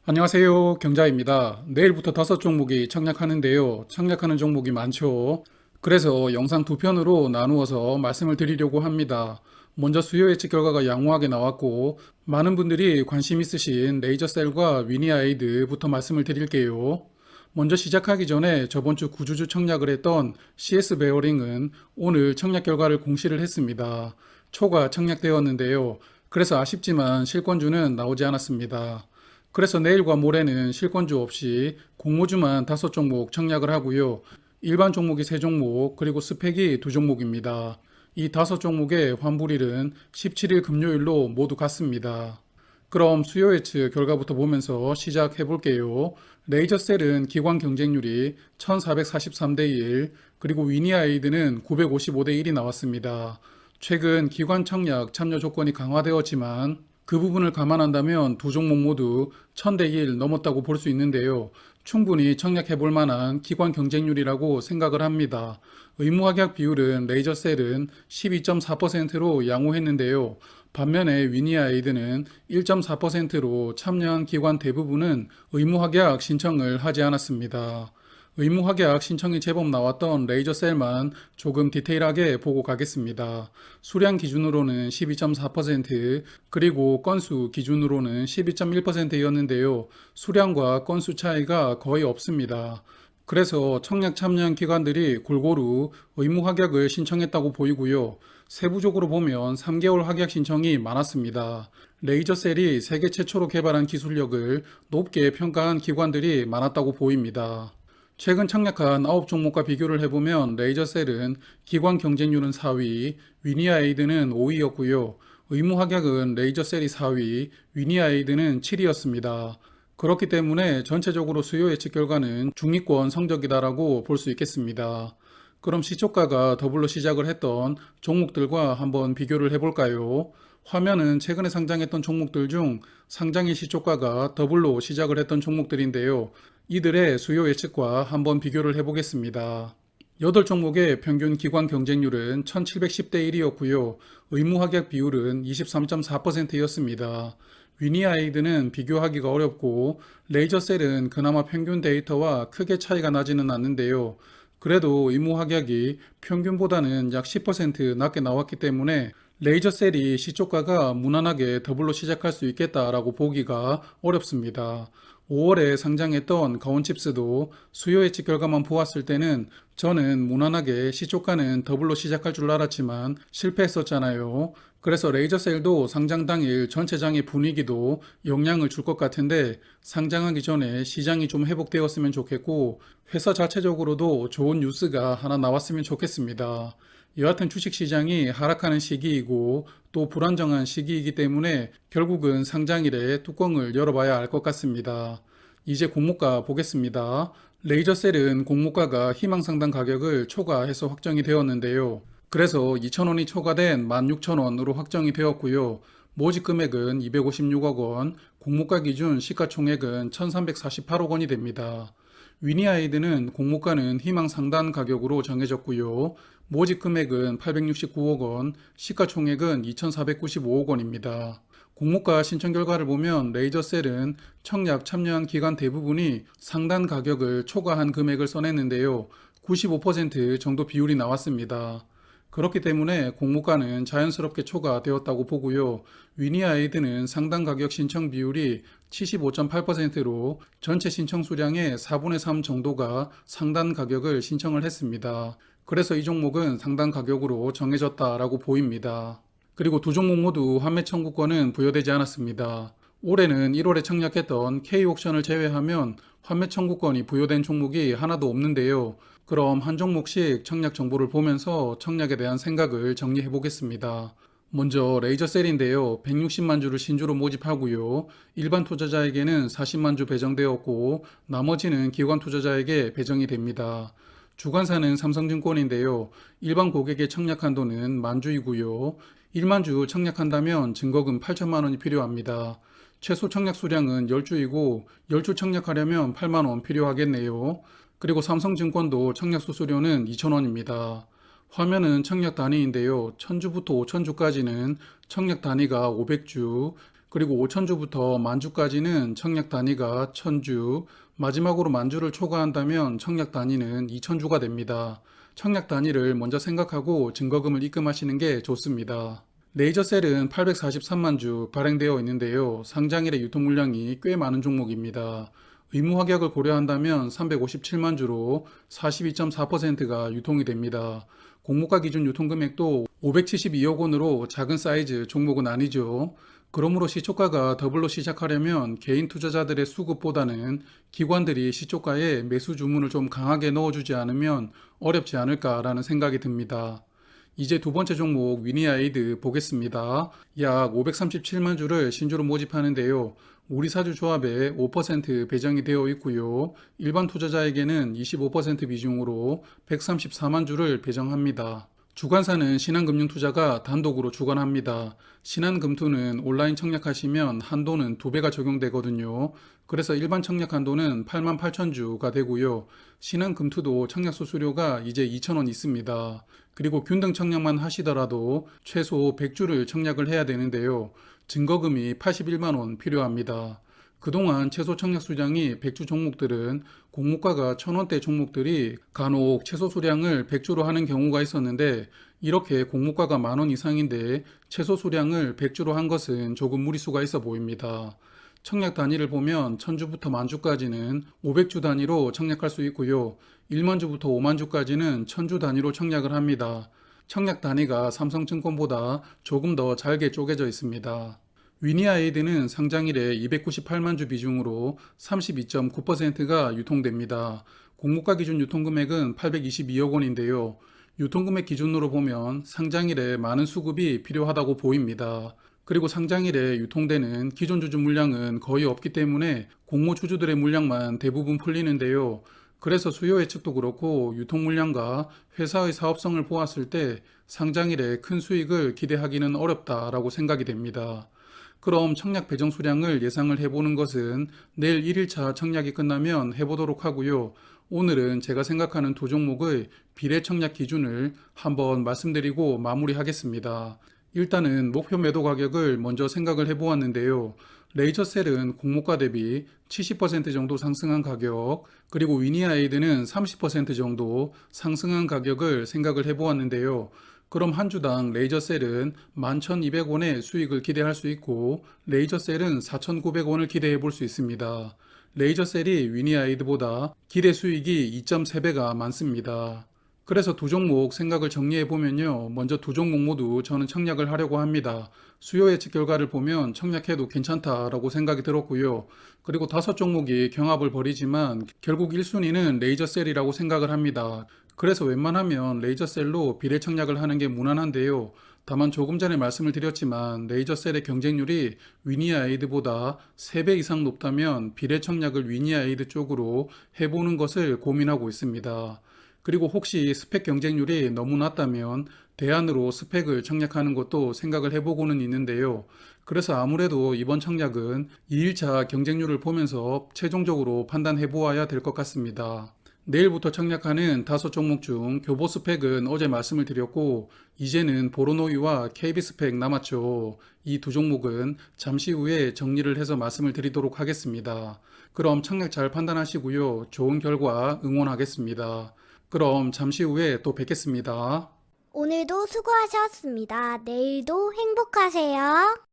안녕하세요. 경자입니다. 내일부터 5종목이 청약하는데요. 청약하는 종목이 많죠. 그래서 영상 두 편으로 나누어서 말씀을 드리려고 합니다. 먼저 수요 예측 결과가 양호하게 나왔고 많은 분들이 관심 있으신 레이저셀과 위니아이드부터 말씀을 드릴게요. 먼저 시작하기 전에 저번 주 구주주 청약을 했던 CS 베어링은 오늘 청약 결과를 공시를 했습니다. 초가 청약되었는데요. 그래서 아쉽지만 실권주는 나오지 않았습니다. 그래서 내일과 모레는 실권주 없이 공모주만 5종목 청약을 하고요. 일반 종목이 3종목, 그리고 스펙이 2종목입니다. 이 5종목의 환불일은 17일 금요일로 모두 같습니다. 그럼 수요 예측 결과부터 보면서 시작해 볼게요. 레이저셀은 기관 경쟁률이 1443대 1, 그리고 위니아이드는 955대 1이 나왔습니다. 최근 기관 청약 참여 조건이 강화되었지만 그 부분을 감안한다면 두 종목 모두 1000대 1 넘었다고 볼 수 있는데요. 충분히 청약해 볼 만한 기관 경쟁률이라고 생각을 합니다. 의무합약 비율은 레이저셀은 12.4%로 양호했는데요. 반면에 위니아이드는 1.4%로 참여한 기관 대부분은 의무합약 신청을 하지 않았습니다. 의무합약 신청이 제법 나왔던 레이저셀만 조금 디테일하게 보고 가겠습니다. 수량 기준으로는 12.4%, 그리고 건수 기준으로는 12.1%였는데요. 수량과 건수 차이가 거의 없습니다. 그래서 청약 참여한 기관들이 골고루 의무 합격을 신청했다고 보이고요. 세부적으로 보면 3개월 합격 신청이 많았습니다. 레이저셀이 세계 최초로 개발한 기술력을 높게 평가한 기관들이 많았다고 보입니다. 최근 청약한 9종목과 비교를 해보면 레이저셀은 기관 경쟁률은 4위, 위니아이드는 5위였고요. 의무 합격은 레이저셀이 4위, 위니아이드는 7위였습니다. 그렇기 때문에 전체적으로 수요 예측 결과는 중위권 성적이다라고 볼 수 있겠습니다. 그럼 시초가가 더블로 시작을 했던 종목들과 한번 비교를 해볼까요? 화면은 최근에 상장했던 종목들 중 상장일 시초가가 더블로 시작을 했던 종목들인데요. 이들의 수요 예측과 한번 비교를 해보겠습니다. 8종목의 평균 기관 경쟁률은 1710대 1이었고요. 의무 합격 비율은 23.4%였습니다. 위니아이드는 비교하기가 어렵고 레이저셀은 그나마 평균 데이터와 크게 차이가 나지는 않는데요. 그래도 의무 합격이 평균보다는 약 10% 낮게 나왔기 때문에 레이저셀이 시초가가 무난하게 더블로 시작할 수 있겠다라고 보기가 어렵습니다. 5월에 상장했던 가온칩스도 수요 예측 결과만 보았을 때는 저는 무난하게 시초가는 더블로 시작할 줄 알았지만 실패했었잖아요. 그래서 레이저셀도 상장 당일 전체장의 분위기도 영향을 줄 것 같은데 상장하기 전에 시장이 좀 회복되었으면 좋겠고 회사 자체적으로도 좋은 뉴스가 하나 나왔으면 좋겠습니다. 여하튼 주식시장이 하락하는 시기이고 또 불안정한 시기이기 때문에 결국은 상장일에 뚜껑을 열어봐야 알 것 같습니다. 이제 공모가 보겠습니다. 레이저셀은 공모가가 희망상단 가격을 초과해서 확정이 되었는데요. 그래서 2,000원이 초과된 16,000원으로 확정이 되었고요. 모집 금액은 256억 원, 공모가 기준 시가총액은 1,348억 원이 됩니다. 위니아이드는 공모가는 희망 상단 가격으로 정해졌고요. 모집 금액은 869억 원, 시가총액은 2,495억 원입니다. 공모가 신청 결과를 보면 레이저셀은 청약 참여한 기관 대부분이 상단 가격을 초과한 금액을 써냈는데요. 95% 정도 비율이 나왔습니다. 그렇기 때문에 공모가는 자연스럽게 초과되었다고 보고요. 위니아이드는 상단 가격 신청 비율이 75.8%로 전체 신청 수량의 4분의 3 정도가 상단 가격을 신청을 했습니다. 그래서 이 종목은 상단 가격으로 정해졌다라고 보입니다. 그리고 두 종목 모두 환매 청구권은 부여되지 않았습니다. 올해는 1월에 청약했던 K옥션을 제외하면 환매 청구권이 부여된 종목이 하나도 없는데요. 그럼 한 종목씩 청약 정보를 보면서 청약에 대한 생각을 정리해 보겠습니다. 먼저 레이저셀인데요. 160만 주를 신주로 모집하고요. 일반 투자자에게는 40만 주 배정되었고 나머지는 기관 투자자에게 배정이 됩니다. 주관사는 삼성증권인데요. 일반 고객의 청약 한도는 만주이고요. 1만 주 청약한다면 증거금 8천만 원이 필요합니다. 최소 청약 수량은 10주이고 10주 청약하려면 8만 원 필요하겠네요. 그리고 삼성증권도 청약 수수료는 2,000원입니다. 화면은 청약 단위인데요. 1000주부터 5000주까지는 청약 단위가 500주, 그리고 5천주부터 만주까지는 청약 단위가 1000주, 마지막으로 만주를 초과한다면 청약 단위는 2000주가 됩니다. 청약 단위를 먼저 생각하고 증거금을 입금하시는 게 좋습니다. 레이저셀은 843만 주 발행되어 있는데요. 상장일의 유통 물량이 꽤 많은 종목입니다. 의무 확약을 고려한다면 357만 주로 42.4%가 유통이 됩니다. 공모가 기준 유통 금액도 572억 원으로 작은 사이즈 종목은 아니죠. 그러므로 시초가가 더블로 시작하려면 개인 투자자들의 수급보다는 기관들이 시초가에 매수 주문을 좀 강하게 넣어주지 않으면 어렵지 않을까라는 생각이 듭니다. 이제 두 번째 종목 위니아이드 보겠습니다. 약 537만 주를 신주로 모집하는데요. 우리사주 조합에 5% 배정이 되어 있고요. 일반 투자자에게는 25% 비중으로 134만 주를 배정합니다. 주관사는 신한금융투자가 단독으로 주관합니다. 신한금투는 온라인 청약하시면 한도는 2배가 적용되거든요. 그래서 일반 청약 한도는 8만 8천 주가 되고요. 신한금투도 청약 수수료가 이제 2,000원 있습니다. 그리고 균등 청약만 하시더라도 최소 100주를 청약을 해야 되는데요. 증거금이 81만 원 필요합니다. 그동안 최소 청약 수량이 100주 종목들은 공모가가 1000원대 종목들이 간혹 최소 수량을 100주로 하는 경우가 있었는데 이렇게 공모가가 10,000원 이상인데 최소 수량을 100주로 한 것은 조금 무리수가 있어 보입니다. 청약 단위를 보면 1000주부터 만주까지는 500주 단위로 청약할 수 있고요. 1만주부터 5만주까지는 1000주 단위로 청약을 합니다. 청약 단위가 삼성증권보다 조금 더 잘게 쪼개져 있습니다. 위니아이드는 상장일에 298만 주 비중으로 32.9%가 유통됩니다. 공모가 기준 유통금액은 822억 원인데요. 유통금액 기준으로 보면 상장일에 많은 수급이 필요하다고 보입니다. 그리고 상장일에 유통되는 기존 주주 물량은 거의 없기 때문에 공모 주주들의 물량만 대부분 풀리는데요. 그래서 수요 예측도 그렇고 유통 물량과 회사의 사업성을 보았을 때 상장일에 큰 수익을 기대하기는 어렵다라고 생각이 됩니다. 그럼 청약 배정 수량을 예상을 해보는 것은 내일 1일차 청약이 끝나면 해보도록 하고요. 오늘은 제가 생각하는 두 종목의 비례 청약 기준을 한번 말씀드리고 마무리하겠습니다. 일단은 목표 매도 가격을 먼저 생각을 해보았는데요. 레이저셀은 공모가 대비 70% 정도 상승한 가격, 그리고 위니아이드는 30% 정도 상승한 가격을 생각을 해보았는데요. 그럼 한 주당 레이저셀은 11,200원의 수익을 기대할 수 있고 레이저셀은 4,900원을 기대해 볼 수 있습니다. 레이저셀이 위니아이드보다 기대 수익이 2.3배가 많습니다. 그래서 두 종목 생각을 정리해 보면요. 먼저 두 종목 모두 저는 청약을 하려고 합니다. 수요 예측 결과를 보면 청약해도 괜찮다라고 생각이 들었고요. 그리고 다섯 종목이 경합을 벌이지만 결국 1순위는 레이저셀이라고 생각을 합니다. 그래서 웬만하면 레이저셀로 비례 청약을 하는 게 무난한데요. 다만 조금 전에 말씀을 드렸지만 레이저셀의 경쟁률이 위니아이드보다 3배 이상 높다면 비례 청약을 위니아이드 쪽으로 해보는 것을 고민하고 있습니다. 그리고 혹시 스펙 경쟁률이 너무 낮다면 대안으로 스펙을 청약하는 것도 생각을 해보고는 있는데요. 그래서 아무래도 이번 청약은 2일차 경쟁률을 보면서 최종적으로 판단해 보아야 될 것 같습니다. 내일부터 청약하는 다섯 종목 중 교보 스펙은 어제 말씀을 드렸고 이제는 보로노이와 KB 스펙 남았죠. 이 두 종목은 잠시 후에 정리를 해서 말씀을 드리도록 하겠습니다. 그럼 청약 잘 판단하시고요. 좋은 결과 응원하겠습니다. 그럼 잠시 후에 또 뵙겠습니다. 오늘도 수고하셨습니다. 내일도 행복하세요.